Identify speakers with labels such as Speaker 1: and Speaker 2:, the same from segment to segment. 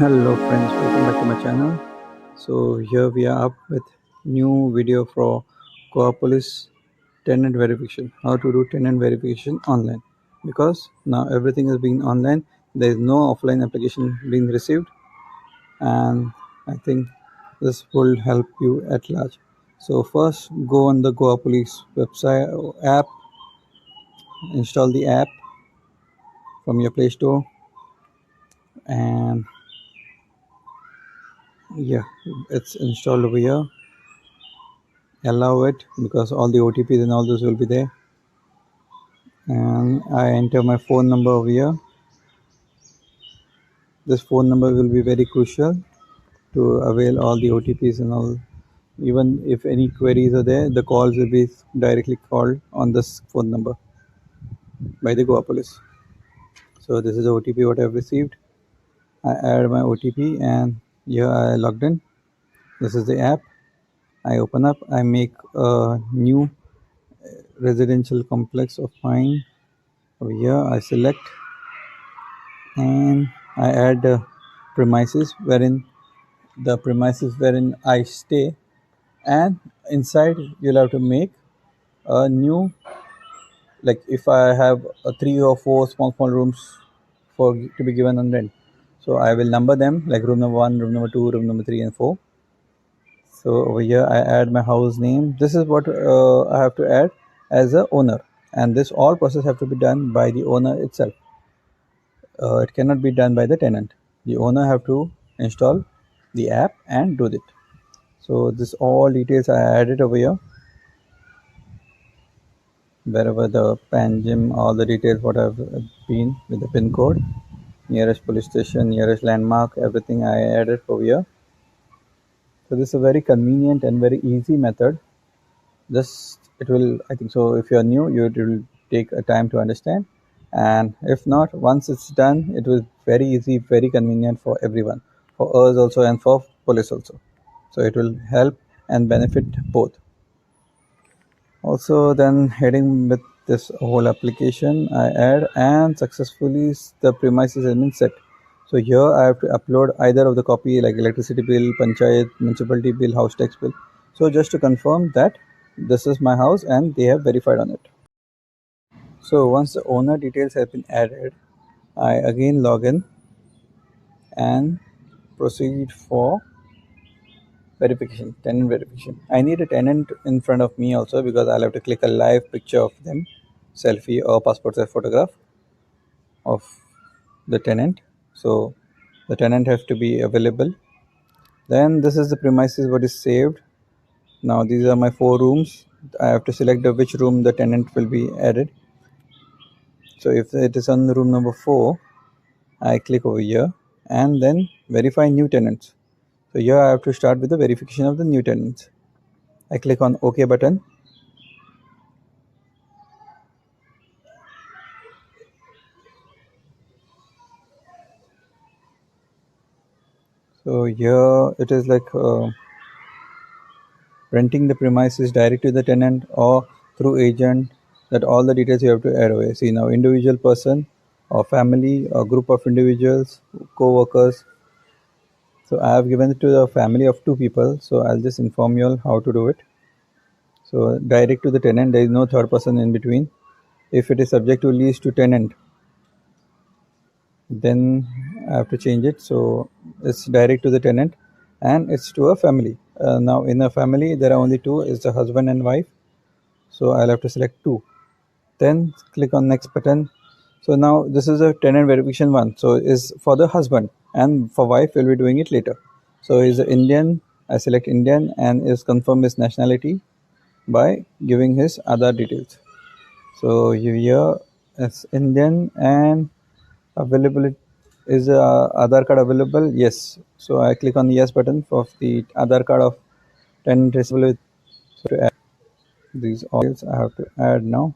Speaker 1: Hello friends, welcome back to my channel. So here we are up with new video for Goa Police tenant verification. How to do tenant verification online, because now everything is being online. There is no offline application being received, and I think this will help you at large. So first, go on the Goa Police website app, install the app from your Play Store, and yeah, it's installed over here. Allow it, because all the OTPs and all those will be there, and I enter my phone number over here. This phone number will be very crucial to avail all the OTPs and all. Even if any queries are there, the calls will be directly called on this phone number by the Goa Police. So this is the OTP what I've received. I add my OTP and here I logged in. This is the app. I open up. I make a new residential complex of mine. Over here I select and I add premises wherein I stay, and inside you'll have to make a new, like if I have 3 or 4 small rooms for to be given on rent, so I will number them like room number 1, room number 2, room number 3 and 4. So over here I add my house name. This is what I have to add as a owner, and this all process have to be done by the owner itself. It cannot be done by the tenant. The owner have to install the app and do it. So this all details I added over here. Wherever the PANGIM, all the details what have been with the pin code, nearest police station, nearest landmark, everything I added over here. So this is a very convenient and very easy method. Just it will, I think so, if you are new, it will take a time to understand, and if not, once it's done, it will very easy, very convenient for everyone, for us also and for police also. So it will help and benefit both. Also, then heading with this whole application I add, and successfully the premises has been set. So here I have to upload either of the copy, like electricity bill, panchayat, municipality bill, house tax bill. So just to confirm that this is my house and they have verified on it. So once the owner details have been added, I again log in and proceed for verification, tenant verification. I need a tenant in front of me also, because I'll have to click a live picture of them, selfie or passport size photograph of the tenant. So the tenant has to be available. Then this is the premises what is saved. Now these are my 4 rooms. I have to select which room the tenant will be added. So if it is on room number 4, I click over here and then verify new tenants. So here I have to start with the verification of the new tenants. I click on OK button. So here it is like renting the premises direct to the tenant or through agent, that all the details you have to add away. See now, individual person or family or group of individuals, co-workers. So I have given it to the family of 2 people. So I'll just inform you all how to do it. So direct to the tenant, there is no third person in between. If it is subject to lease to tenant, then I have to change it. So it's direct to the tenant and it's to a family. Now in a family there are only 2, is the husband and wife. So I'll have to select 2. Then click on next button. So now this is a tenant verification one. So is for the husband, and for wife we'll be doing it later. So is Indian, I select Indian, and is confirm his nationality by giving his Aadhaar details. So here is Indian, and available is Aadhaar card available? Yes. So I click on the yes button for the Aadhaar card of tenant receivable. So to add these all I have to add now.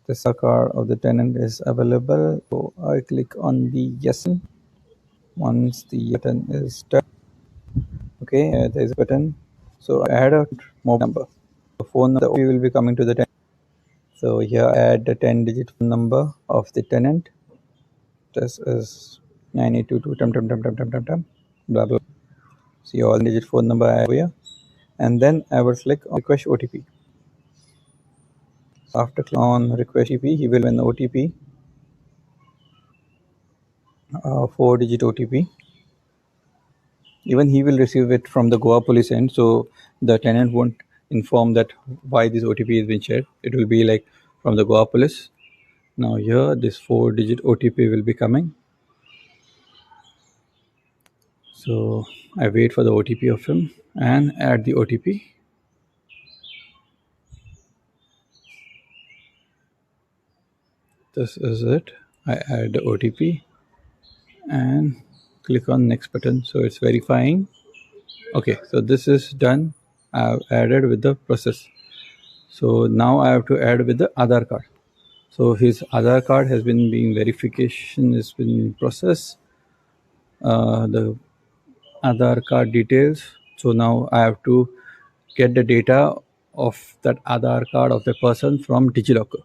Speaker 1: The card of the tenant is available. So I click on the yes. Once the button is done, okay, there is a button. So I add a mobile number. The phone number will be coming to the tenant. So here I add the 10-digit phone number of the tenant. This is 9822 blah blah. See all digit phone number I have here, and then I will click on request OTP. So after click on request OTP, he will an OTP, 4-digit OTP. Even he will receive it from the Goa police end, so the tenant won't inform that why this OTP has been shared. It will be like from the Goa police. Now here this 4-digit OTP will be coming. So I wait for the OTP of him and add the OTP. This is it. I add the OTP and click on next button. So it's verifying. Okay, so this is done. I've added with the process. So now I have to add with the Aadhaar card. So his Aadhaar card has been being verification has been processed. The Aadhaar card details. So now I have to get the data of that Aadhaar card of the person from DigiLocker.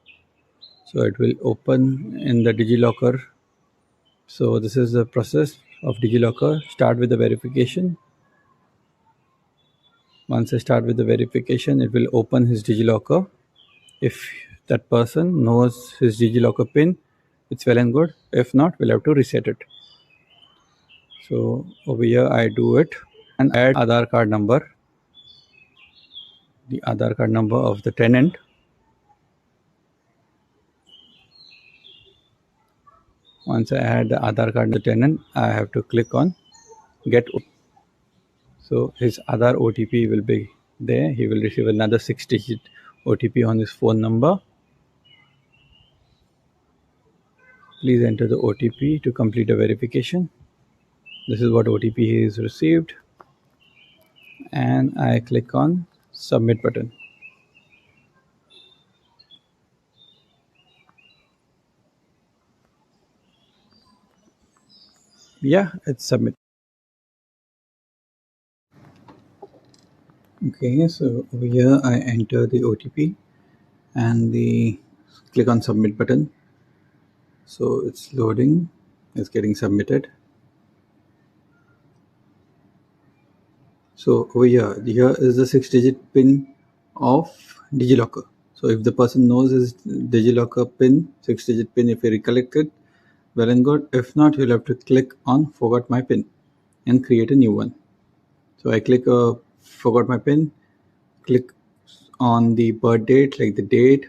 Speaker 1: So it will open in the DigiLocker. So this is the process of DigiLocker. Start with the verification. Once I start with the verification, it will open his DigiLocker. If that person knows his DigiLocker pin, it's well and good. If not, we'll have to reset it. So over here I do it and add Aadhaar card number, the Aadhaar card number of the tenant. Once I add the Aadhaar card to the tenant, I have to click on get OTP. So his Aadhaar OTP will be there. He will receive another 6-digit OTP on his phone number. Please enter the OTP to complete the verification. This is what OTP he has received. And I click on submit button. Yeah, it's submit. Okay, so over here I enter the OTP and the click on submit button. So it's loading, it's getting submitted. So over here is the 6-digit pin of DigiLocker. So if the person knows his DigiLocker pin, 6-digit pin, if he recollected, well and good. If not, you'll have to click on forgot my pin and create a new one. So I click forgot my pin, click on the birth date, like the date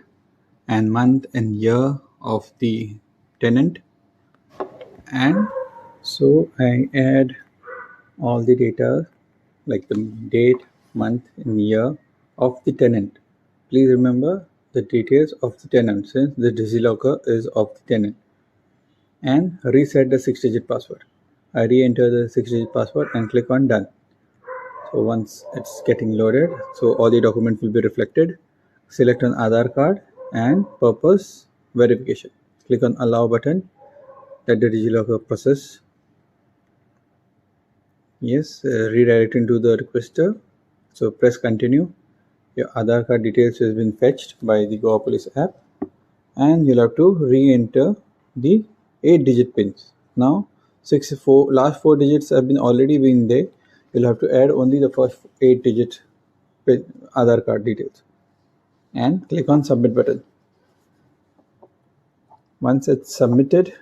Speaker 1: and month and year of the tenant, and so I add all the data like the date, month and year of the tenant. Please remember the details of the tenant since the DigiLocker is of the tenant, and reset the 6-digit password. I re-enter the 6-digit password and click on done. So once it's getting loaded, so all the documents will be reflected. Select on Aadhaar card and purpose verification. Click on allow button. Let the DigiLocker process. Yes, redirect into the requester. So press continue. Your Aadhaar card details has been fetched by the Goa Police app, and you'll have to re-enter the 8-digit pins. Now, last 4 digits have been already been there. You'll have to add only the first 8-digit Aadhaar card details, and click on submit button. Once it's submitted,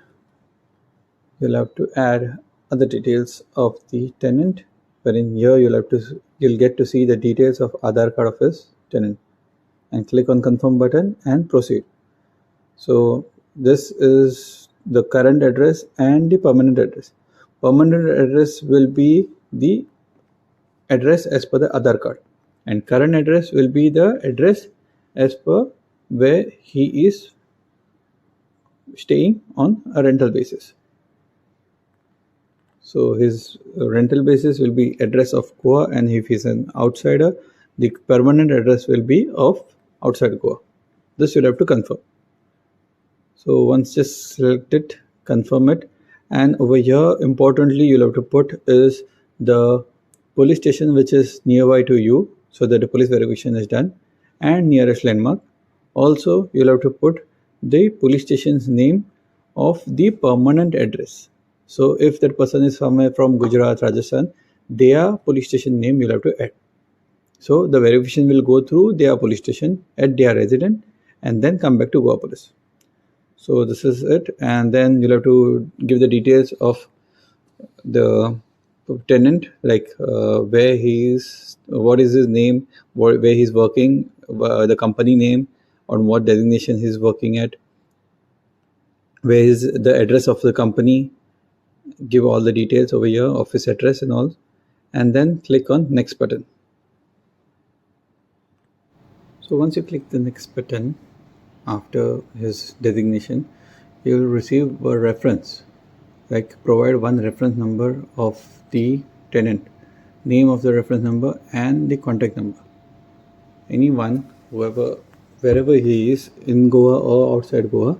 Speaker 1: you'll have to add other details of the tenant, wherein here you'll get to see the details of Aadhaar card of his tenant, and click on confirm button and proceed. So this is the current address and the permanent address. Permanent address will be the address as per the Aadhaar card, and current address will be the address as per where he is staying on a rental basis. So his rental basis will be address of Goa, and if he's an outsider, the permanent address will be of outside Goa. This you'll have to confirm. So once just select it, confirm it, and over here importantly you'll have to put is the police station which is nearby to you, so that the police verification is done, and nearest landmark. Also you'll have to put the police station's name of the permanent address. So if that person is somewhere from Gujarat, Rajasthan, their police station name you'll have to add. So the verification will go through their police station at their resident and then come back to Goa police. So this is it, and then you'll have to give the details of the tenant, like where he is, what is his name, where he's working, the company name, on what designation he's working at, where is the address of the company. Give all the details over here, office address and all, and then click on next button. So once you click the next button after his designation, you will receive a reference, like provide one reference number of the tenant, name of the reference number and the contact number. Anyone, whoever, wherever he is in Goa or outside Goa,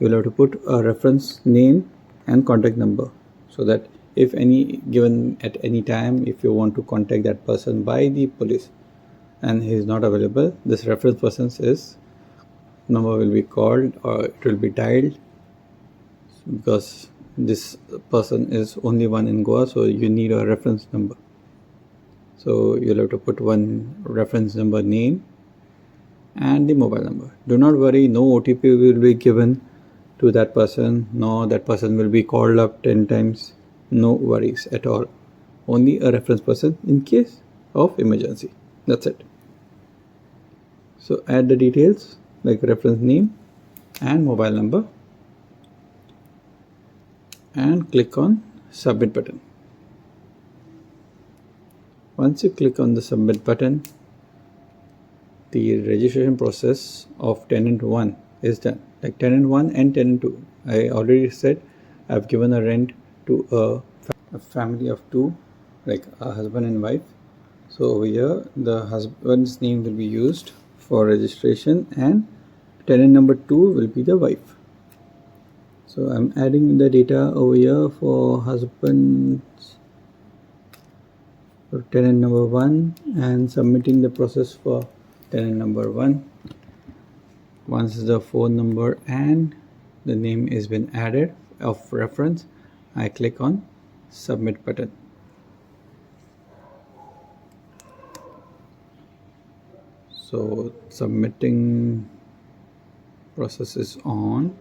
Speaker 1: you'll have to put a reference name and contact number, so that if any given at any time, if you want to contact that person by the police and he is not available, this reference person's number will be called or it will be dialed, because this person is only one in Goa, so you need a reference number. So you'll have to put one reference number name and the mobile number. Do not worry, no OTP will be given to that person, no, that person will be called up 10 times. No worries at all. Only a reference person in case of emergency. That's it. So add the details like reference name and mobile number and click on submit button. Once you click on the submit button, the registration process of tenant 1 is done. Like tenant 1 and tenant 2, I already said I've given a rent to a family of 2, like a husband and wife. So over here the husband's name will be used for registration and tenant number 2 will be the wife. So I'm adding the data over here for husband, for tenant number 1, and submitting the process for tenant number 1. Once the phone number and the name has been added of reference, I click on submit button. So submitting process is on,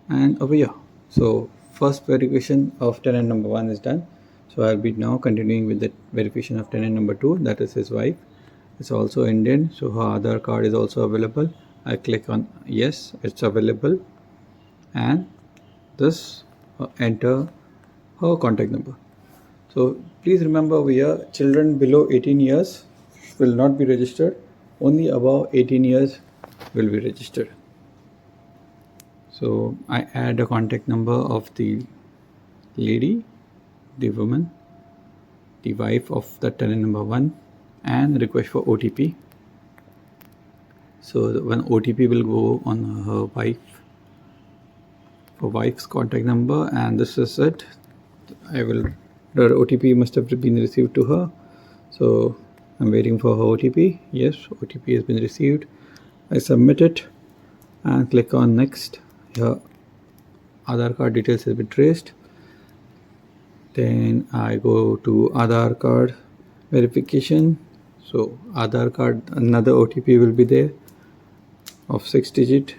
Speaker 1: and over here, so first verification of tenant number 1 is done. So I'll be now continuing with the verification of tenant number 2, that is his wife. It's also Indian, so her Aadhaar card is also available. I click on yes, it's available, and this enter her contact number. So please remember over here, children below 18 years will not be registered, only above 18 years will be registered. So I add a contact number of the lady, the woman, the wife of the tenant number 1, and request for OTP. So when OTP will go on her wife, for wife's contact number, and this is it. The OTP must have been received to her. So I'm waiting for her OTP. Yes, OTP has been received. I submit it and click on next. Here Aadhaar card details has been traced. Then I go to Aadhaar card verification. So Aadhaar card, another OTP will be there of 6 digit.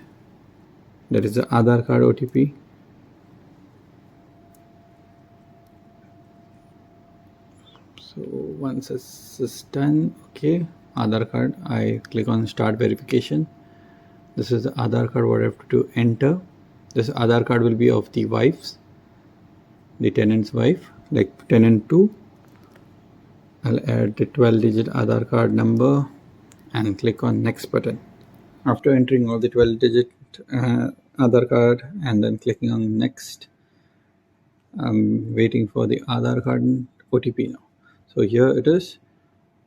Speaker 1: That is the Aadhaar card OTP. So once this is done, okay, Aadhaar card, I click on start verification. This is the Aadhaar card what I have to enter. This Aadhaar card will be of the wife's, the tenant's wife, like tenant 2. I'll add the 12-digit Aadhaar card number and click on next button. After entering all the 12-digit Aadhaar card and then clicking on next, I'm waiting for the Aadhaar card OTP now. So here it is.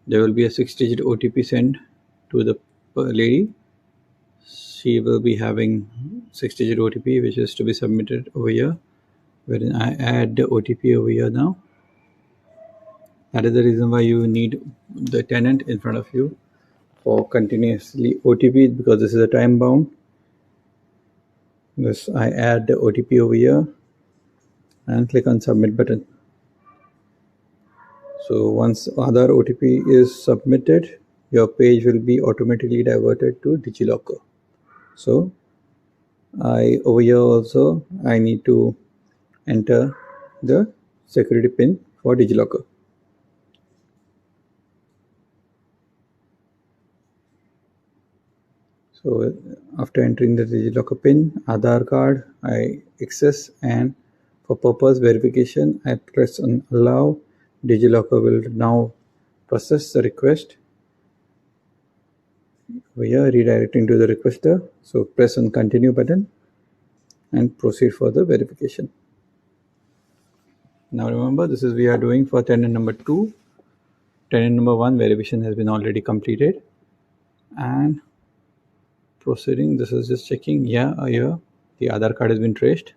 Speaker 1: There will be a 6-digit OTP sent to the lady. She will be having 6-digit OTP which is to be submitted over here, wherein I add the OTP over here now. That is the reason why you need the tenant in front of you for continuously OTP, because this is a time bound. This I add the OTP over here. and click on submit button. So once Aadhaar OTP is submitted, your page will be automatically diverted to DigiLocker. So over here also I need to enter the security pin for DigiLocker. So after entering the DigiLocker pin, Aadhaar card I access, and for purpose verification I press on allow. DigiLocker will now process the request. We are redirecting to the requester. So press on continue button and proceed for the verification. Now remember, this is we are doing for tenant number 2. Tenant number 1 verification has been already completed, and proceeding, this is just checking, yeah, here the Aadhaar card has been traced,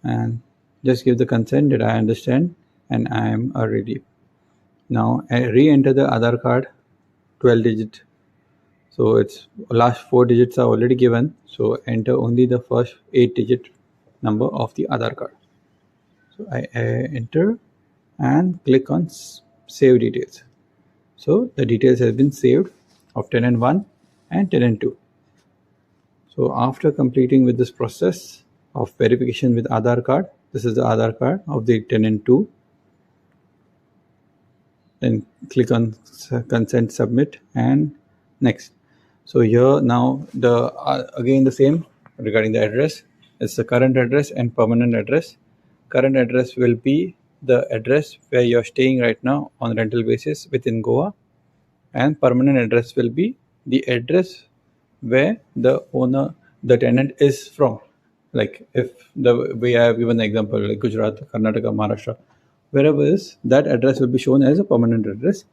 Speaker 1: and just give the consent that I understand and I am ready. Now I re-enter the Aadhaar card 12 digit. So its last 4 digits are already given, so enter only the first 8 digit number of the Aadhaar card. So I enter and click on save details. So the details have been saved of tenant 1 and tenant 2. So after completing with this process of verification with Aadhaar card, this is the Aadhaar card of the tenant 2. Then click on consent, submit, and next. So here now the again the same regarding the address. It's the current address and permanent address. Current address will be the address where you're staying right now on rental basis within Goa, and permanent address will be the address where the tenant is from. Like if the way I have given the example, like Gujarat, Karnataka, Maharashtra, wherever is that address will be shown as a permanent address,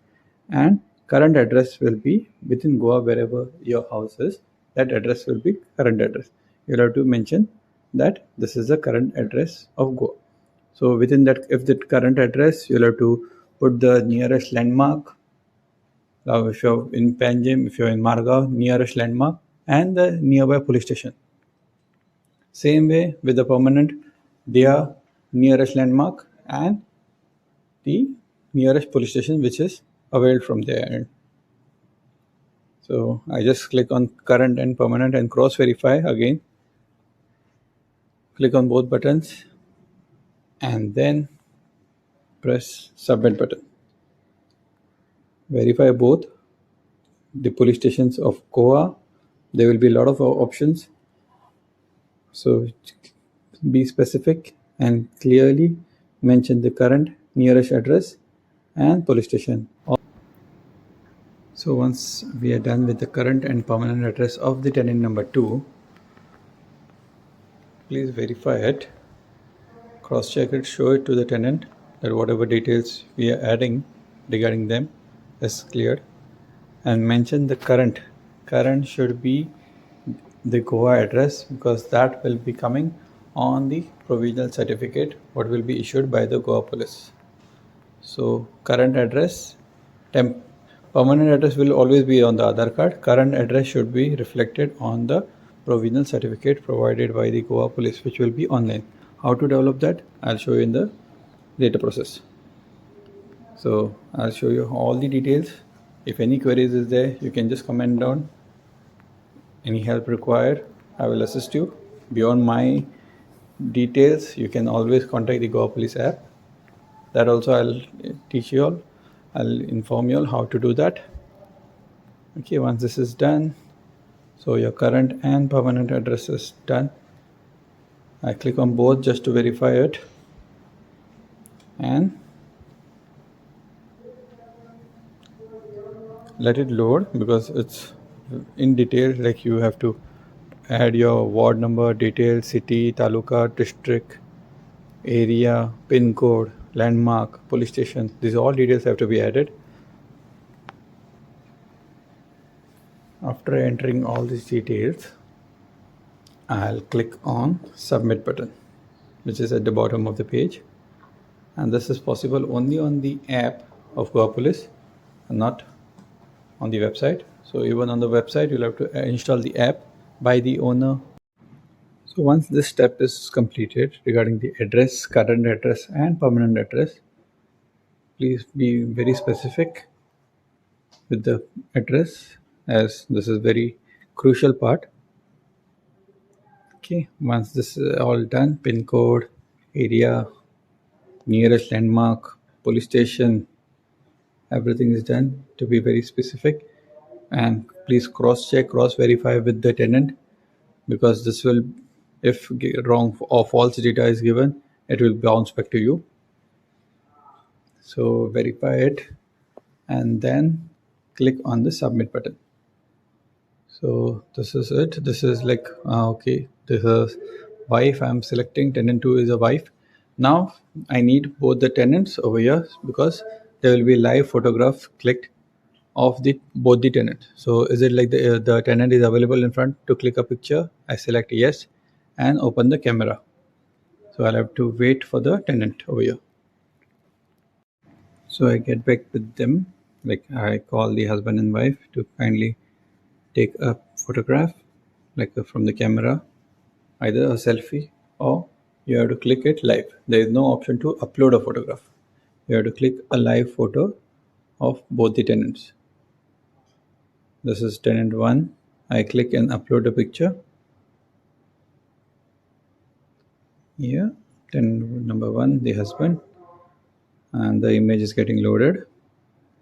Speaker 1: and current address will be within Goa, wherever your house is. That address will be current address. You'll have to mention that this is the current address of Goa. So within that, if the current address, you'll have to put the nearest landmark. If you're in Panjim, if you're in Margao, nearest landmark and the nearby police station. Same way with the permanent, their nearest landmark and the nearest police station which is availed from their end. So I just click on current and permanent and cross verify again. Click on both buttons and then press submit button. Verify both the police stations of Goa. There will be a lot of options. So be specific and clearly mention the current nearest address and police station. So once we are done with the current and permanent address of the tenant number 2, please verify it, cross check it, show it to the tenant that whatever details we are adding regarding them is cleared, and mention the current. Current should be the Goa address because that will be coming on the provisional certificate what will be issued by the Goa police. So current address, permanent address will always be on the Aadhaar card. Current address should be reflected on the provisional certificate provided by the Goa police, which will be online. How to develop that, I'll show you in the later process. So I'll show you all the details. If any queries is there, you can just comment down. Any help required, I will assist you. Beyond my details, you can always contact the Goa Police app. That also I'll teach you all. I'll inform you all how to do that. Okay, once this is done, so your current and permanent address is done. I click on both just to verify it, and let it load because it's in detail. Like you have to add your ward number, detail, city, taluka, district, area, pin code, landmark, police station. These all details have to be added. After entering all these details, I'll click on submit button, which is at the bottom of the page, and this is possible only on the app of Goa Police and not on the website. So even on the website, you'll have to install the app by the owner. So once this step is completed regarding the address, current address and permanent address, please be very specific with the address, as this is very crucial part. Okay, once this is all done, pin code, area, nearest landmark, police station, everything is done to be very specific. And please cross check, cross verify with the tenant, because this will, if wrong or false data is given, it will bounce back to you. So verify it and then click on the submit button. So this is it. This is like okay, this is wife. I'm selecting tenant 2 is a wife. Now I need both the tenants over here, because there will be live photograph clicked of the both the tenants. So is it like the tenant is available in front to click a picture? I select yes and open the camera. So I'll have to wait for the tenant over here. So I get back with them, like I call the husband and wife to kindly take a photograph, like from the camera, either a selfie, or you have to click it live. There is no option to upload a photograph. You have to click a live photo of both the tenants. This is tenant 1. I click and upload a picture. Here, tenant number 1, the husband, and the image is getting loaded,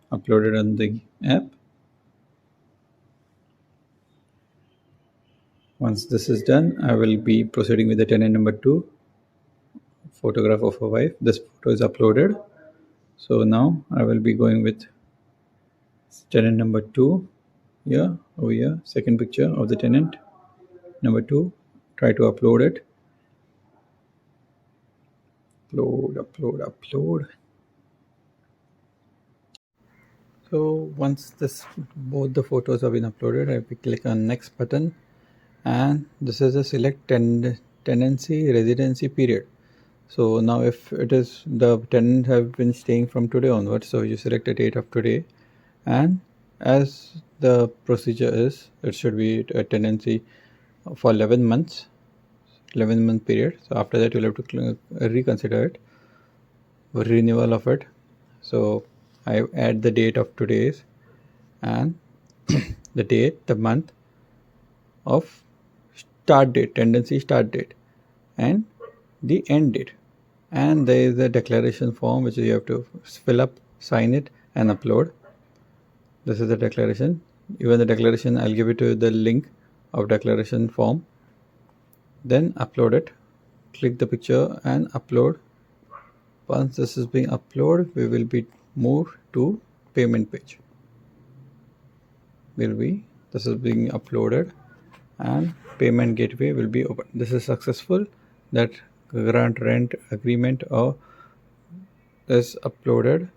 Speaker 1: uploaded on the app. Once this is done, I will be proceeding with the tenant number 2, photograph of a wife. This photo is uploaded. So now I will be going with tenant number 2 here, over here, second picture of the tenant number 2. Try to upload it. Upload. So once both the photos have been uploaded, I will click on next button, and this is a select tenancy residency period. So now if it is the tenant have been staying from today onwards, so you select the date of today, and as the procedure is, it should be a tenancy for 11 months, 11-month period. So after that you'll have to reconsider it, renewal of it. So I add the date of today's, and the date, the month of start date, tenancy start date, and the end date. And there is a declaration form which you have to fill up, sign it and upload. This is the declaration. Even the declaration, I'll give it to the link of declaration form. Then upload it, click the picture and upload. Once this is being uploaded, we will be moved to payment page. This is being uploaded and payment gateway will be open. This is successful, that grant rent agreement or is uploaded.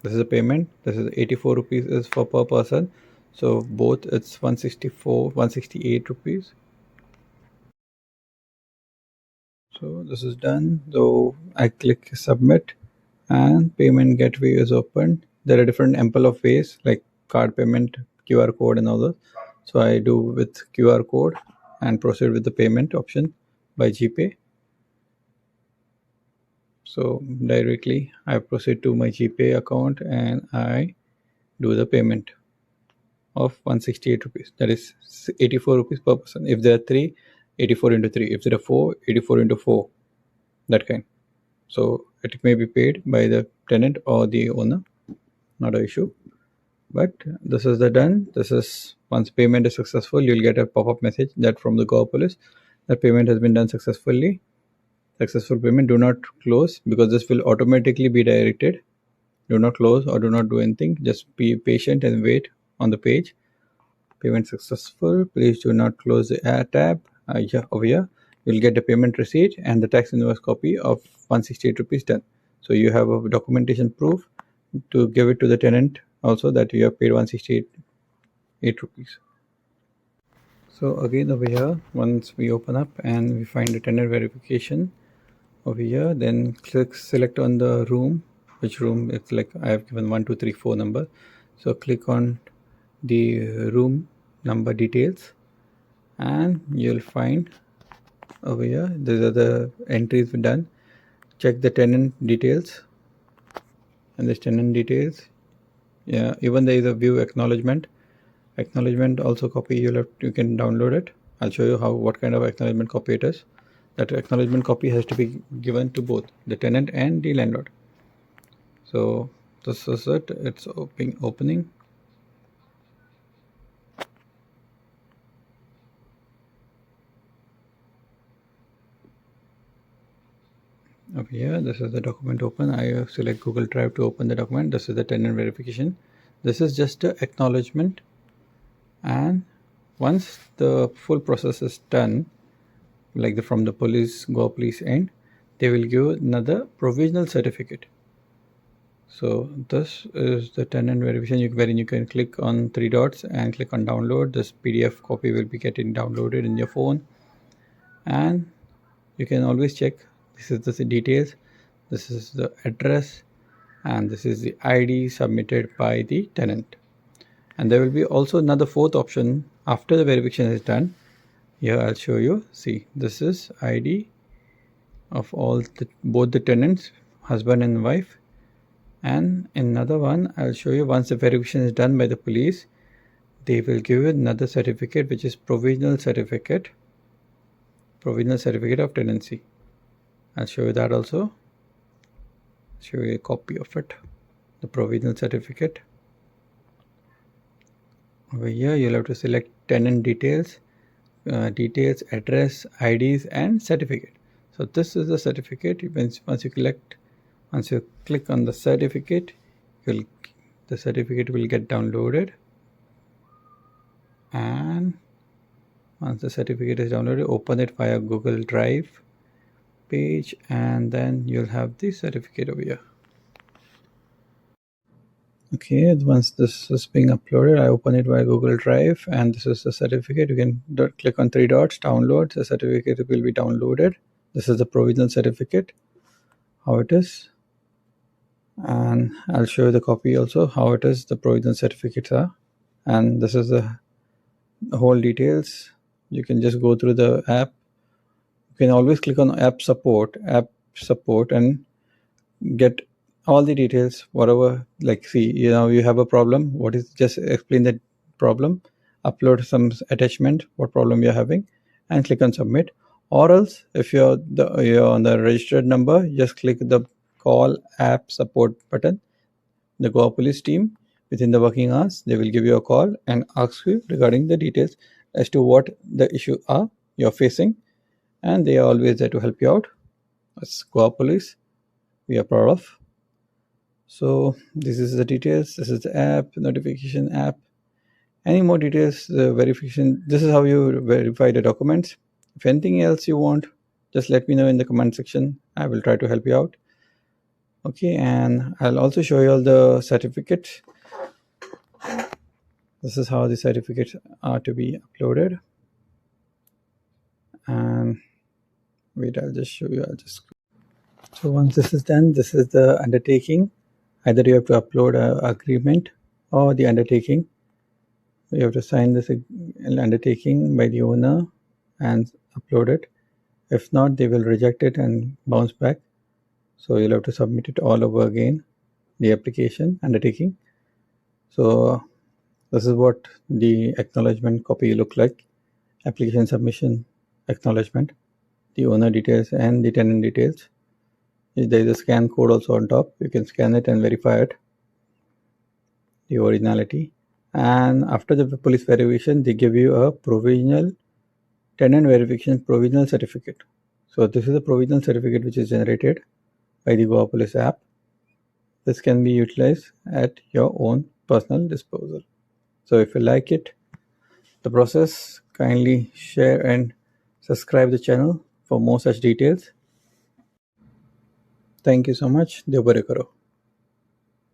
Speaker 1: This is a payment. This is 84 rupees is for per person. So both it's 168 rupees. So this is done. So I click submit and payment gateway is opened. There are different ample of ways like card payment, QR code and all those. So I do with QR code and proceed with the payment option by GPay. So directly I proceed to my GPay account and I do the payment of 168 rupees. That is 84 rupees per person. If there are 3, 84 into 3. If there are 4, 84 into 4. That kind. So it may be paid by the tenant or the owner. Not an issue. But this is the done. This is once payment is successful, you'll get a pop-up message that from the Goa police that payment has been done successfully. Successful payment. Do not close, because this will automatically be directed. Do not close or do not do anything. Just be patient and wait on the page. Payment successful. Please do not close the tab. Over here you'll get the payment receipt and the tax invoice copy of 168 rupees done. So you have a documentation proof to give it to the tenant also that you have paid 168 rupees. So again over here, once we open up and we find the tenant verification over here, then select on the room, which room. It's like I have given 1 2 3 4 number. So click on the room number details and you'll find Over here, these are the entries we've done. Check the tenant details, and this tenant details. Yeah, even there is a view acknowledgement. Acknowledgement also copy. You can download it. I'll show you how what kind of acknowledgement copy it is. That acknowledgement copy has to be given to both the tenant and the landlord. So this is it. It's opening. Over here, this is the document open. I select Google Drive to open the document. This is the tenant verification. This is just a acknowledgement, and once the full process is done, like from the Goa police end, they will give another provisional certificate. So this is the tenant verification, wherein you can click on three dots and click on download. This PDF copy will be getting downloaded in your phone, and you can always check. This is the details, this is the address, and this is the ID submitted by the tenant. And there will be also another fourth option after the verification is done. Here I'll show you. See, this is ID of both the tenants, husband and wife. And another one I'll show you. Once the verification is done by the police, they will give you another certificate, which is provisional certificate of tenancy. I'll show you that also. Show you a copy of it, the provisional certificate. Over here you'll have to select tenant details, address, IDs, and certificate. So this is the certificate. Once you click on the certificate, the certificate will get downloaded. And once the certificate is downloaded, open it via Google Drive page, and then you'll have the certificate over here. Okay, once this is being uploaded, I open it via Google Drive, and this is the certificate. You can click on three dots, download. The certificate will be downloaded. This is the provisional certificate, how it is. And I'll show you the copy also, how it is, the provisional certificates are. And this is the whole details. You can just go through the app. You can always click on app support, and get all the details, whatever. Like, see, you have a problem. Just explain the problem, upload some attachment, what problem you're having, and click on submit. Or else, if you're on the registered number, just click the call app support button. The Goa police team, within the working hours, they will give you a call and ask you regarding the details as to what the issue you're facing, and they are always there to help you out. As Goa police, we are proud of. So this is the details. This is the app, notification app. Any more details, the verification. This is how you verify the documents. If anything else you want, just let me know in the comment section. I will try to help you out. Okay, and I'll also show you all the certificates. This is how the certificates are to be uploaded. And wait, I'll just show you. So once this is done, this is the undertaking. Either you have to upload an agreement or the undertaking. You have to sign this undertaking by the owner and upload it. If not, they will reject it and bounce back. So you'll have to submit it all over again, the application undertaking. So this is what the acknowledgement copy look like. Application submission acknowledgement, the owner details and the tenant details. There is a scan code also on top. You can scan it and verify it, the originality. And after the police verification, they give you a provisional tenant verification provisional certificate. So this is a provisional certificate which is generated by the Goa Police app. This can be utilized at your own personal disposal. So if you like it, the process, kindly share and subscribe the channel for more such details. Thank you so much. Dev Bare Karo.